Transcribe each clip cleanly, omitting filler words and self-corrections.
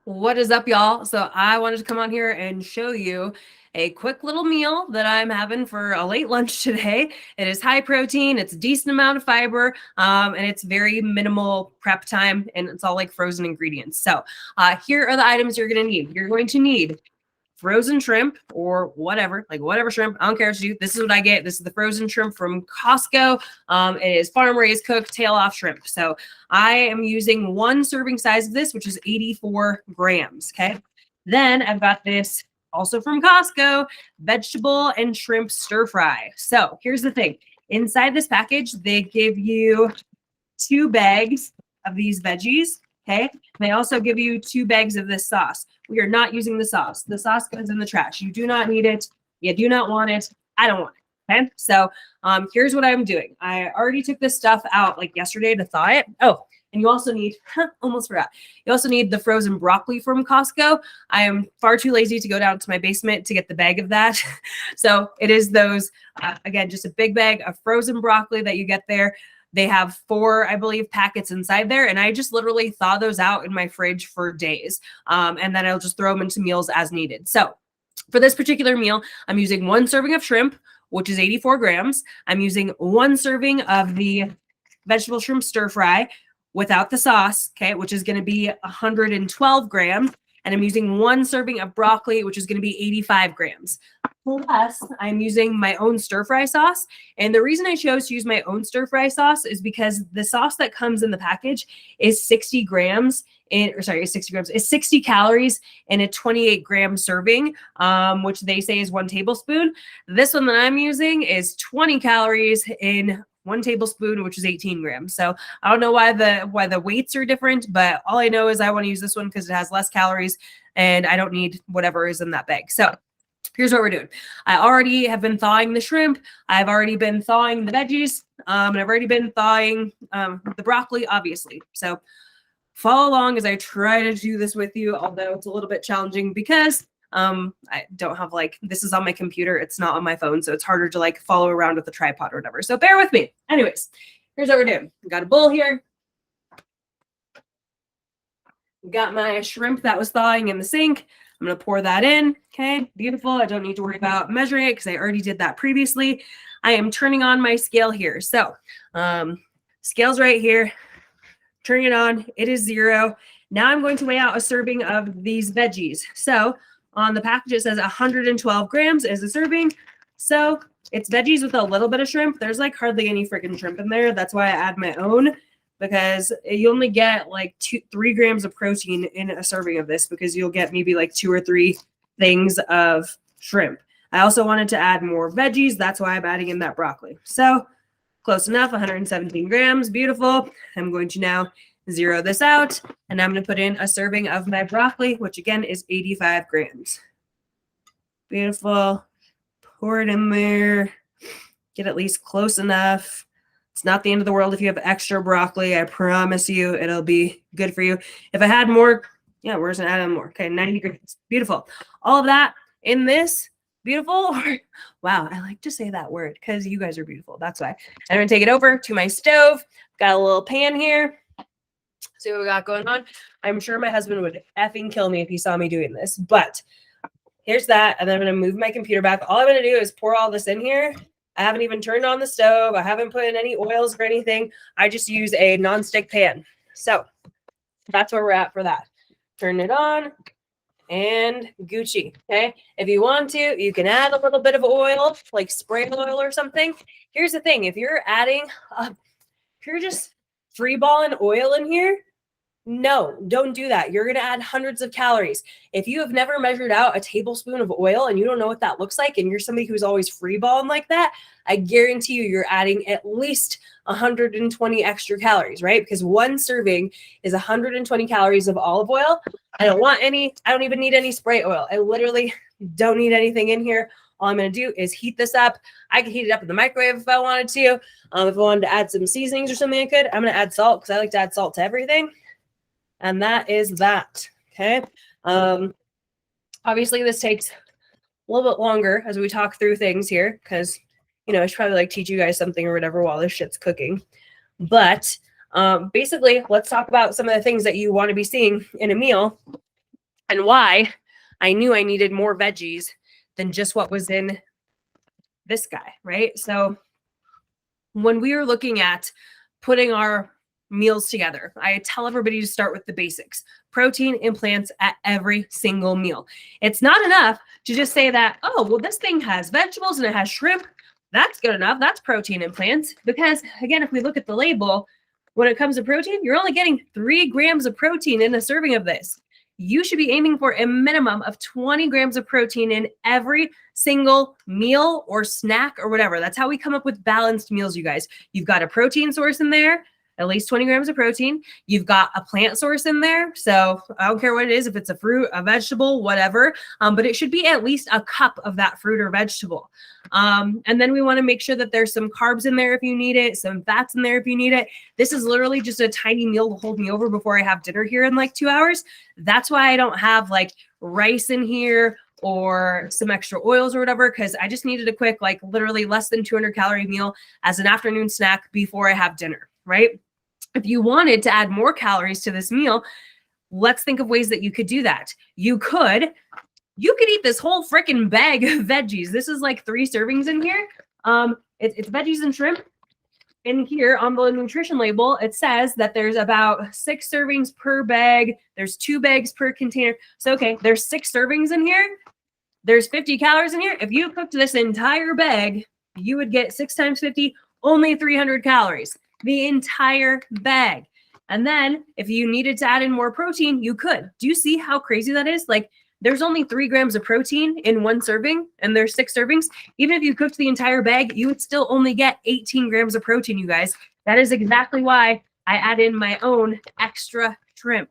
What is up, y'all? So I wanted to come on here and show you a quick little meal that I'm having for a late lunch today. It is high protein, it's a decent amount of fiber, and it's very minimal prep time, and it's all like frozen ingredients. So here are the items you're going to need. You're going to need frozen shrimp or whatever, like whatever shrimp. I don't care what you do. This is what I get. This is the frozen shrimp from Costco. It is farm raised, cooked, tail off shrimp. So I am using one serving size of this, which is 84 grams. Okay. Then I've got this also from Costco vegetable and shrimp stir fry. So here's the thing inside this package, they give you 2 bags of these veggies. Okay. They also give you 2 bags of this sauce. We are not using the sauce. The sauce goes in the trash. You do not need it. You do not want it. I don't want it. Okay. So here's what I'm doing. I already took this stuff out like yesterday to thaw it. Oh, and you also need, almost forgot. You also need the frozen broccoli from Costco. I am far too lazy to go down to my basement to get the bag of that. So it is those, again, just a big bag of frozen broccoli that you get there. They have 4, I believe, packets inside there. And I just literally thaw those out in my fridge for days. And then I'll just throw them into meals as needed. So for this particular meal, I'm using 1 serving of shrimp, which is 84 grams. I'm using 1 serving of the vegetable shrimp stir fry without the sauce, okay, which is going to be 112 grams. And I'm using 1 serving of broccoli, which is going to be 85 grams. Plus, I'm using my own stir fry sauce. And the reason I chose to use my own stir fry sauce is because the sauce that comes in the package is 60 grams is 60 calories in a 28 gram serving, which they say is 1 tablespoon. This one that I'm using is 20 calories in 1 tablespoon, which is 18 grams. So I don't know why the weights are different, but all I know is I want to use this one because it has less calories and I don't need whatever is in that bag. So here's what we're doing. I already have been thawing the shrimp. I've already been thawing the veggies, and I've already been thawing the broccoli, obviously. So follow along as I try to do this with you, although it's a little bit challenging because I don't have this is on my computer. It's not on my phone. So it's harder to follow around with the tripod or whatever. So bear with me. Anyways, here's what we're doing. We got a bowl here. We got my shrimp that was thawing in the sink. I'm going to pour that in. Okay, beautiful. I don't need to worry about measuring it because I already did that previously. I am turning on my scale here. So scale's right here. Turn it on. It is 0. Now I'm going to weigh out a serving of these veggies. So on the package, it says 112 grams is a serving. So it's veggies with a little bit of shrimp. There's hardly any freaking shrimp in there. That's why I add my own, because you only get 3 grams of protein in a serving of this, because you'll get maybe 2 or 3 things of shrimp. I also wanted to add more veggies. That's why I'm adding in that broccoli. So close enough, 117 grams. Beautiful. I'm going to now 0 this out, and I'm going to put in a serving of my broccoli, which again is 85 grams. Beautiful. Pour it in there. Get at least close enough. It's not the end of the world if you have extra broccoli. I promise you it'll be good for you. If I had more, yeah, we're just going to add in more. Okay, 90 grams. Beautiful. All of that in this. Beautiful. Wow, I like to say that word because you guys are beautiful. That's why. I'm going to take it over to my stove. Got a little pan here. See what we got going on. I'm sure my husband would effing kill me if he saw me doing this. But here's that. And then I'm going to move my computer back. All I'm going to do is pour all this in here. I haven't even turned on the stove. I haven't put in any oils or anything. I just use a nonstick pan. So that's where we're at for that. Turn it on. And Gucci. Okay. If you want to, you can add a little bit of oil, like spray oil or something. Here's the thing. If you're just freeballing oil in here, no, don't do that. You're going to add hundreds of calories. If you have never measured out a tablespoon of oil and you don't know what that looks like, and you're somebody who's always freeballing like that, I guarantee you're adding at least 120 extra calories, right? Because 1 serving is 120 calories of olive oil. I don't even need any spray oil. I literally don't need anything in here. All I'm going to do is heat this up. I could heat it up in the microwave if I wanted to. If I wanted to add some seasonings or something, I could. I'm going to add salt because I like to add salt to everything. And that is that. Okay. Obviously, this takes a little bit longer as we talk through things here because, I should probably teach you guys something or whatever while this shit's cooking. But basically, let's talk about some of the things that you want to be seeing in a meal and why I knew I needed more veggies than just what was in this guy, right? So when we are looking at putting our meals together, I tell everybody to start with the basics: protein and plants at every single meal. It's not enough to just say that, oh, well, this thing has vegetables and it has shrimp. That's good enough. That's protein and plants. Because again, if we look at the label, when it comes to protein, you're only getting 3 grams of protein in a serving of this. You should be aiming for a minimum of 20 grams of protein in every single meal or snack or whatever. That's how we come up with balanced meals, you guys. You've got a protein source in there, at least 20 grams of protein. You've got a plant source in there. So I don't care what it is, if it's a fruit, a vegetable, whatever, but it should be at least a cup of that fruit or vegetable. And then we want to make sure that there's some carbs in there if you need it, some fats in there if you need it. This is literally just a tiny meal to hold me over before I have dinner here in like 2 hours. That's why I don't have like rice in here or some extra oils or whatever, because I just needed a quick, like literally less than 200 calorie meal as an afternoon snack before I have dinner, right? If you wanted to add more calories to this meal, let's think of ways that you could do that. You could eat this whole freaking bag of veggies. This is like 3 servings in here. It's veggies and shrimp. In here on the nutrition label, it says that there's about 6 servings per bag. There's 2 bags per container. So, okay, there's 6 servings in here. There's 50 calories in here. If you cooked this entire bag, you would get 6 times 50, only 300 calories. The entire bag. And then if you needed to add in more protein, you could. Do you see how crazy that is? Like, there's only 3 grams of protein in 1 serving, and there's 6 servings. Even if you cooked the entire bag, you would still only get 18 grams of protein, you guys. That is exactly why I add in my own extra shrimp,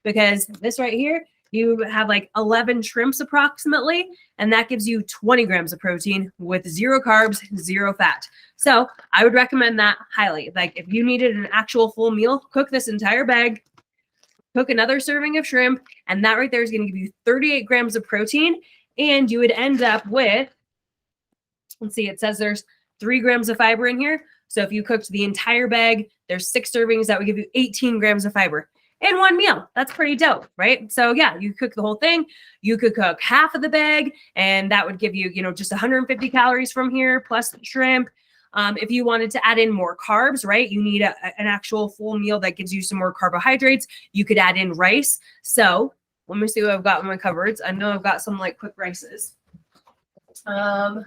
because this right here, you have like 11 shrimps approximately, and that gives you 20 grams of protein with 0 carbs, 0 fat. So I would recommend that highly. Like if you needed an actual full meal, cook this entire bag, cook another serving of shrimp, and that right there is going to give you 38 grams of protein, and you would end up with, let's see, it says there's 3 grams of fiber in here. So if you cooked the entire bag, there's 6 servings, that would give you 18 grams of fiber in 1 meal. That's pretty dope, right? So yeah, you cook the whole thing. You could cook half of the bag, and that would give you, just 150 calories from here, plus the shrimp. If you wanted to add in more carbs, right, you need an actual full meal that gives you some more carbohydrates. You could add in rice. So let me see what I've got in my cupboards. I know I've got some like quick rices. Of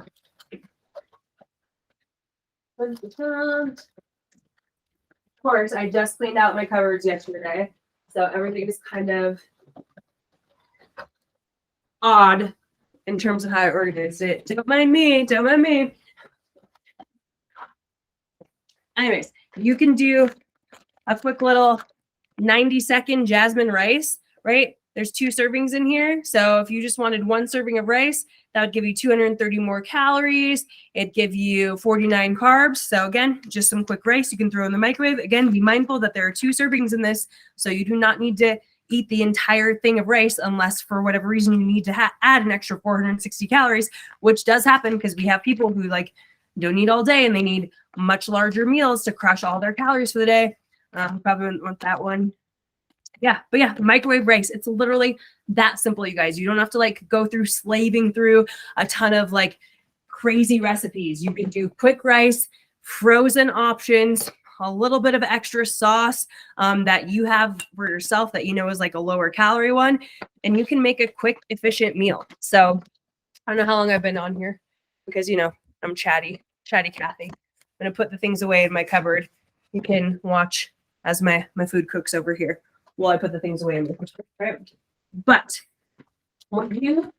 course, I just cleaned out my cupboards yesterday, so everything is kind of odd in terms of how I organized it. Don't mind me. Don't mind me. Anyways, you can do a quick little 90-second jasmine rice, right? There's 2 servings in here. So if you just wanted 1 serving of rice, that would give you 230 more calories. It'd give you 49 carbs. So again, just some quick rice you can throw in the microwave. Again, be mindful that there are 2 servings in this. So you do not need to eat the entire thing of rice unless for whatever reason you need to add an extra 460 calories, which does happen because we have people who like don't eat all day and they need much larger meals to crush all their calories for the day. Probably wouldn't want that one. Yeah, but yeah, microwave rice. It's literally that simple, you guys. You don't have to like go through slaving through a ton of like crazy recipes. You can do quick rice, frozen options, a little bit of extra sauce that you have for yourself that you know is like a lower calorie one, and you can make a quick, efficient meal. So I don't know how long I've been on here because I'm chatty Kathy. I'm gonna put the things away in my cupboard. You can watch as my food cooks over here while I put the things away in my cupboard, right? But when you're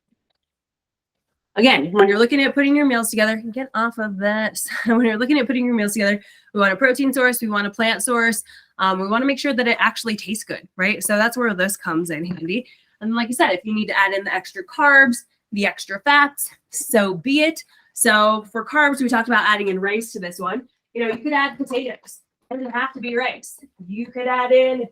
looking at putting your meals together, get off of that. When you're looking at putting your meals together, we want a protein source, we want a plant source. We want to make sure that it actually tastes good, right? So that's where this comes in handy. And like I said, if you need to add in the extra carbs, the extra fats, so be it. So for carbs, we talked about adding in rice to this one. You could add potatoes. It doesn't have to be rice. You could add in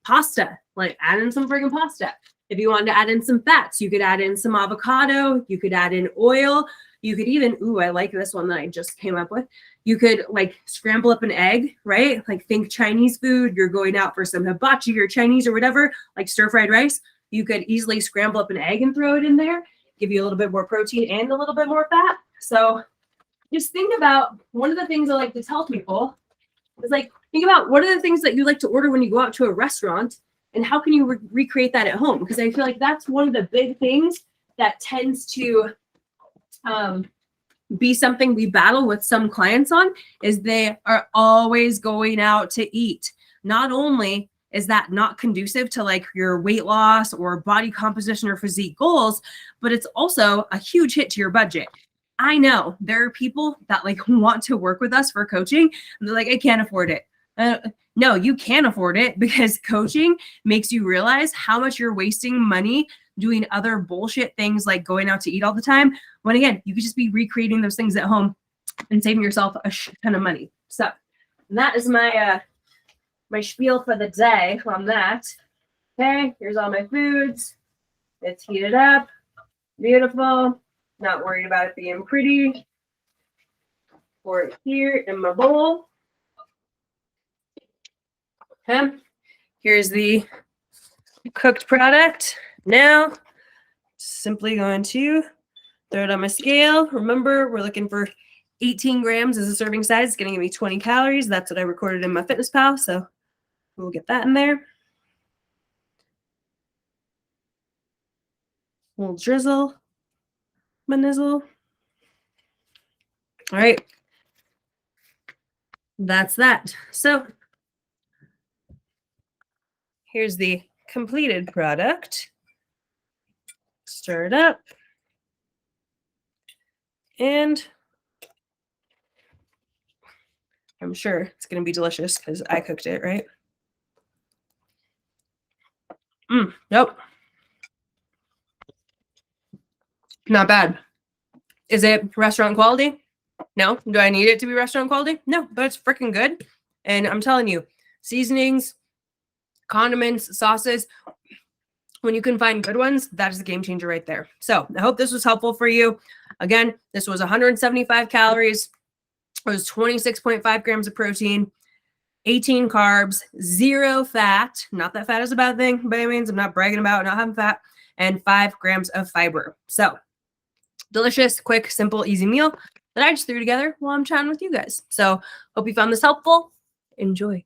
pasta, like add in some friggin' pasta. If you wanted to add in some fats, you could add in some avocado. You could add in oil. You could even, I like this one that I just came up with. You could like scramble up an egg, right? Like think Chinese food. You're going out for some hibachi or Chinese or whatever, like stir-fried rice. You could easily scramble up an egg and throw it in there, give you a little bit more protein and a little bit more fat. So just think about, one of the things I like to tell people is like, think about what are the things that you like to order when you go out to a restaurant, and how can you recreate that at home? Because I feel like that's one of the big things that tends to be something we battle with some clients on, is they are always going out to eat. Not only is that not conducive to like your weight loss or body composition or physique goals, but it's also a huge hit to your budget. I know there are people that like want to work with us for coaching, and they're like, I can't afford it. No, you can afford it, because coaching makes you realize how much you're wasting money doing other bullshit things like going out to eat all the time, when again, you could just be recreating those things at home and saving yourself a ton of money. So that is my my spiel for the day on that. Okay, here's all my foods. It's heated up. Beautiful. Not worried about it being pretty. Pour it here in my bowl. Okay, here's the cooked product. Now, simply going to throw it on my scale. Remember, we're looking for 18 grams as a serving size. It's going to give me 20 calories. That's what I recorded in my FitnessPal, so we'll get that in there. A little drizzle, my nizzle. All right, that's that. So here's the completed product. Stir it up. And I'm sure it's going to be delicious because I cooked it, right? Nope. Not bad. Is it restaurant quality? No. Do I need it to be restaurant quality? No, but it's freaking good. And I'm telling you, seasonings, condiments, sauces, when you can find good ones, that is a game changer right there. So I hope this was helpful for you. Again, this was 175 calories. It was 26.5 grams of protein, 18 carbs, 0 fat. Not that fat is a bad thing by any means. I'm not bragging about not having fat. And 5 grams of fiber. So delicious, quick, simple, easy meal that I just threw together while I'm chatting with you guys. So hope you found this helpful. Enjoy.